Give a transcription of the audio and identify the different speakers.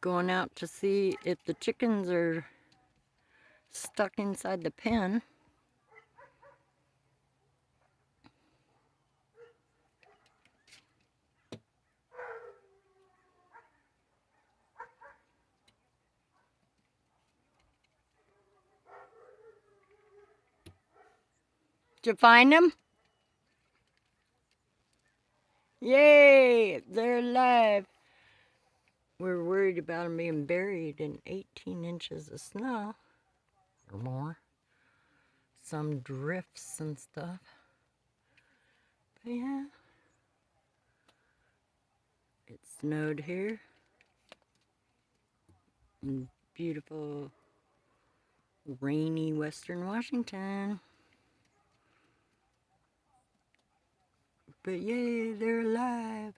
Speaker 1: Going out to see if the chickens are stuck inside the pen. Did you find them? Yay! They're alive. We're worried about them being buried in 18 inches of snow or more. Some drifts and stuff. But yeah. It snowed here in beautiful, rainy Western Washington. But yay, they're alive.